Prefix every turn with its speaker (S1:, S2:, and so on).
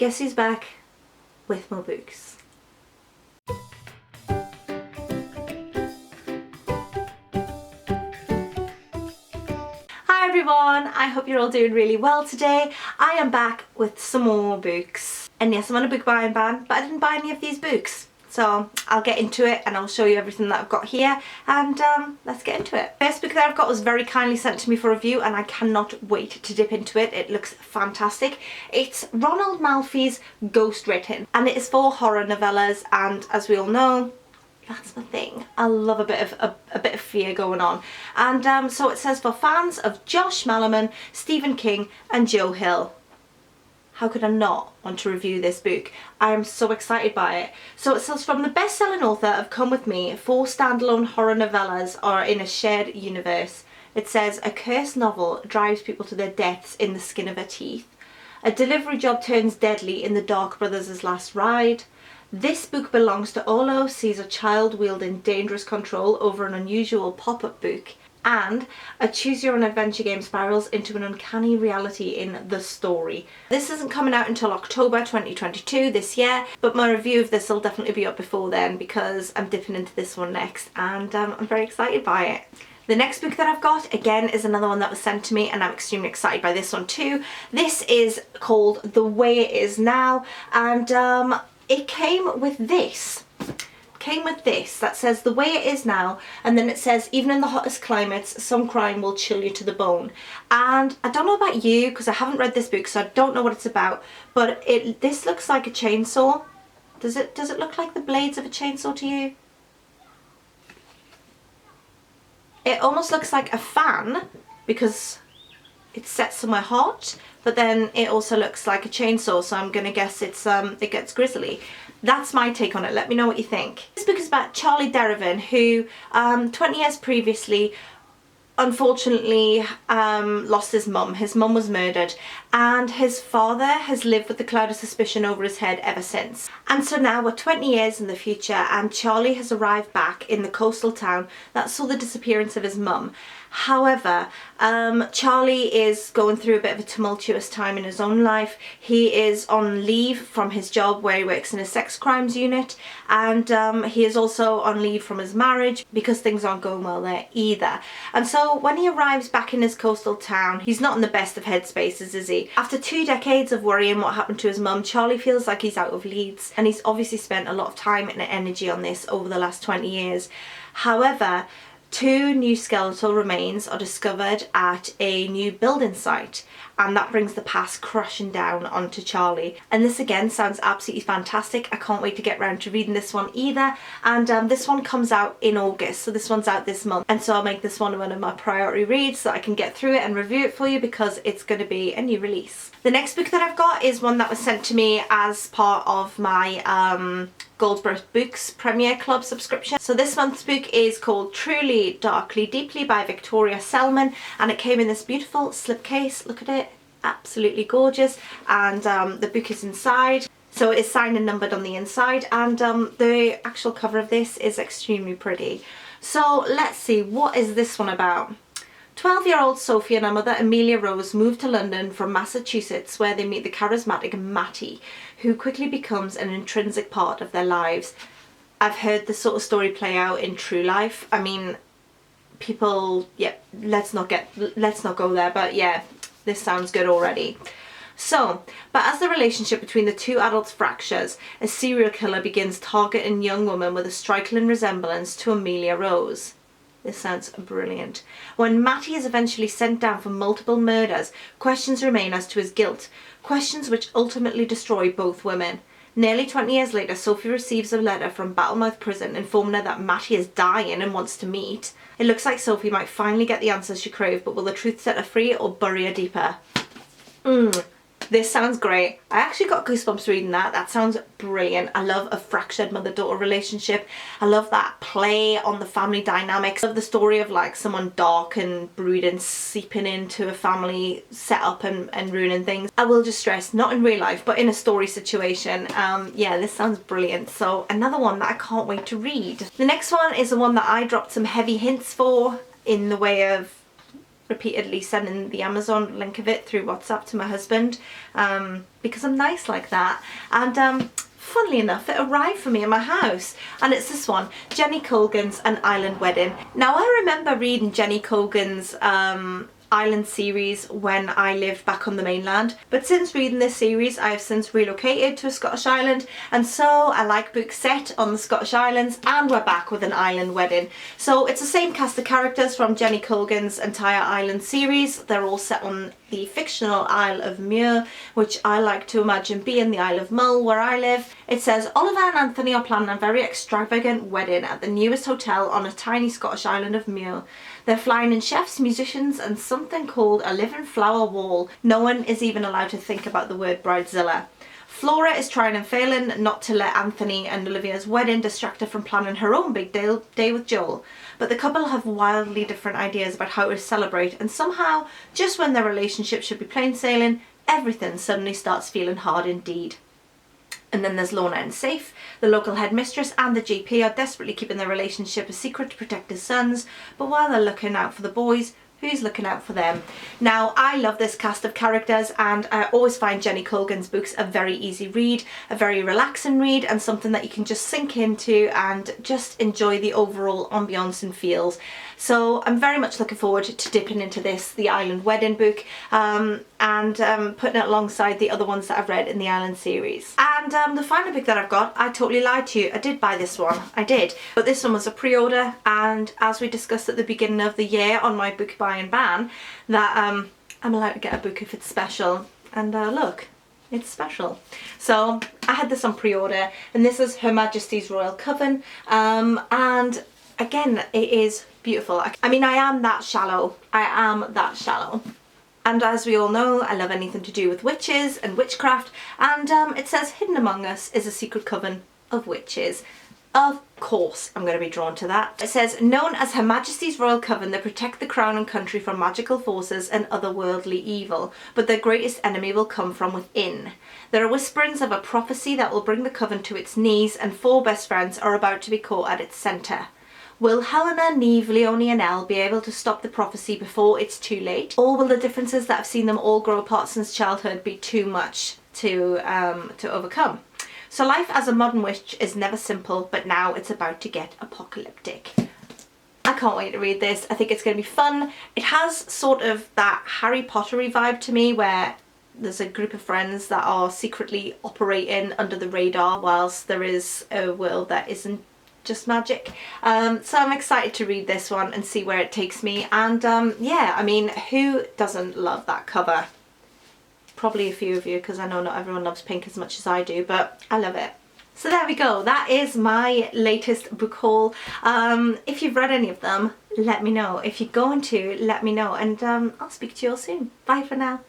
S1: guess who's back with more books. Hi everyone, I hope you're all doing really well today. I am back with some more books. And yes, I'm on a book buying ban, but I didn't buy any of these books. So I'll get into it and I'll show you everything that I've got here, and let's get into it. First book that I've got was very kindly sent to me for review and I cannot wait to dip into it. It looks fantastic. It's Ronald Malfi's Ghostwritten and it is for horror novellas, and as we all know, that's my thing. I love a bit of fear going on. And so it says for fans of Josh Malerman, Stephen King and Joe Hill. How could I not want to review this book? I am so excited by it. So it says, from the best-selling author of Come With Me, 4 standalone horror novellas are in a shared universe. It says, a cursed novel drives people to their deaths in the skin of her teeth. A delivery job turns deadly in the Dark Brothers' last ride. This book belongs to Olo sees a child wielding dangerous control over an unusual pop-up book. And a choose-your-own-adventure game spirals into an uncanny reality in the story. This isn't coming out until October 2022 this year, but my review of this will definitely be up before then because I'm dipping into this one next, and I'm very excited by it. The next book that I've got, again, is another one that was sent to me, and I'm extremely excited by this one too. This is called The Way It Is Now, and it came with this. That says The Way It Is Now, and then it says, even in the hottest climates, some crime will chill you to the bone. And I don't know about you because I haven't read this book, so I don't know what it's about, but this looks like a chainsaw. Does it look like the blades of a chainsaw to you? It almost looks like a fan because it's set somewhere hot, but then it also looks like a chainsaw, so I'm gonna guess it gets grisly. That's my take on it. Let me know what you think. This book is about Charlie Derivan, who 20 years previously unfortunately lost his mum. His mum was murdered, and his father has lived with the cloud of suspicion over his head ever since. And so now we're 20 years in the future and Charlie has arrived back in the coastal town that saw the disappearance of his mum. However, Charlie is going through a bit of a tumultuous time in his own life. He is on leave from his job where he works in a sex crimes unit, and he is also on leave from his marriage because things aren't going well there either. And so when he arrives back in his coastal town, he's not in the best of headspaces, is he? After 2 decades of worrying what happened to his mum, Charlie feels like he's out of leads, and he's obviously spent a lot of time and energy on this over the last 20 years. However, 2 new skeletal remains are discovered at a new building site, and that brings the past crashing down onto Charlie. And this again sounds absolutely fantastic. I can't wait to get round to reading this one either. And this one comes out in August, so this one's out this month, and so I'll make this one of my priority reads so I can get through it and review it for you because it's going to be a new release. The next book that I've got is one that was sent to me as part of my SparklesBooks Premier Club subscription. So this month's book is called Truly, Darkly, Deeply by Victoria Selman, and it came in this beautiful slipcase. Look at it, absolutely gorgeous. And the book is inside, so it is signed and numbered on the inside, and the actual cover of this is extremely pretty. So let's see, what is this one about? 12-year-old Sophie and her mother Amelia Rose moved to London from Massachusetts, where they meet the charismatic Mattie, who quickly becomes an intrinsic part of their lives. I've heard this sort of story play out in true life. I mean, people, yeah, let's not go there, but yeah, this sounds good already. So, but as the relationship between the 2 adults fractures, a serial killer begins targeting young women with a striking resemblance to Amelia Rose. This sounds brilliant. When Mattie is eventually sent down for multiple murders, questions remain as to his guilt, questions which ultimately destroy both women. Nearly 20 years later, Sophie receives a letter from Battlemouth Prison informing her that Mattie is dying and wants to meet. It looks like Sophie might finally get the answers she craved, but will the truth set her free or bury her deeper? This sounds great. I actually got goosebumps reading that. That sounds brilliant. I love a fractured mother-daughter relationship. I love that play on the family dynamics. I love the story of like someone dark and brooding seeping into a family setup and ruining things. I will just stress, not in real life, but in a story situation. Yeah, this sounds brilliant. So another one that I can't wait to read. The next one is the one that I dropped some heavy hints for in the way of repeatedly sending the Amazon link of it through WhatsApp to my husband because I'm nice like that. And funnily enough, it arrived for me in my house, and it's this one, Jenny Colgan's An Island Wedding. Now, I remember reading Jenny Colgan's Island series when I lived back on the mainland, but since reading this series I have since relocated to a Scottish island, and so I like books set on the Scottish Islands, and we're back with An Island Wedding. So it's the same cast of characters from Jenny Colgan's entire island series. They're all set on the fictional Isle of Muir, which I like to imagine being the Isle of Mull where I live. It says Oliver and Anthony are planning a very extravagant wedding at the newest hotel on a tiny Scottish island of Muir. They're flying in chefs, musicians and something called a living flower wall. No one is even allowed to think about the word bridezilla. Flora is trying and failing not to let Anthony and Olivia's wedding distract her from planning her own big day with Joel. But the couple have wildly different ideas about how to celebrate, and somehow, just when their relationship should be plain sailing, everything suddenly starts feeling hard indeed. And then there's Lorna and Safe. The local headmistress and the GP are desperately keeping their relationship a secret to protect their sons, but while they're looking out for the boys, who's looking out for them? Now, I love this cast of characters, and I always find Jenny Colgan's books a very easy read, a very relaxing read, and something that you can just sink into and just enjoy the overall ambience and feels. So I'm very much looking forward to dipping into this, the Island Wedding book, and putting it alongside the other ones that I've read in the Island series. And the final book that I've got, I totally lied to you. I did buy this one, I did. But this one was a pre-order, and as we discussed at the beginning of the year on my book buy and ban, that I'm allowed to get a book if it's special. And look, it's special. So I had this on pre-order, and this is Her Majesty's Royal Coven, and again, it is beautiful. I mean, I am that shallow. I am that shallow. And as we all know, I love anything to do with witches and witchcraft, and it says hidden among us is a secret coven of witches. Of course I'm going to be drawn to that. It says, known as Her Majesty's Royal Coven, they protect the crown and country from magical forces and otherworldly evil, but their greatest enemy will come from within. There are whisperings of a prophecy that will bring the coven to its knees, and 4 best friends are about to be caught at its centre. Will Helena, Neve, Leonie and Elle be able to stop the prophecy before it's too late? Or will the differences that have seen them all grow apart since childhood be too much to overcome? So life as a modern witch is never simple, but now it's about to get apocalyptic. I can't wait to read this. I think it's going to be fun. It has sort of that Harry Pottery vibe to me, where there's a group of friends that are secretly operating under the radar whilst there is a world that isn't just magic. So I'm excited to read this one and see where it takes me. And yeah, I mean, who doesn't love that cover? Probably a few of you, because I know not everyone loves pink as much as I do, but I love it. So there we go, that is my latest book haul. If you've read any of them, let me know. If you're going to, let me know, and I'll speak to you all soon. Bye for now.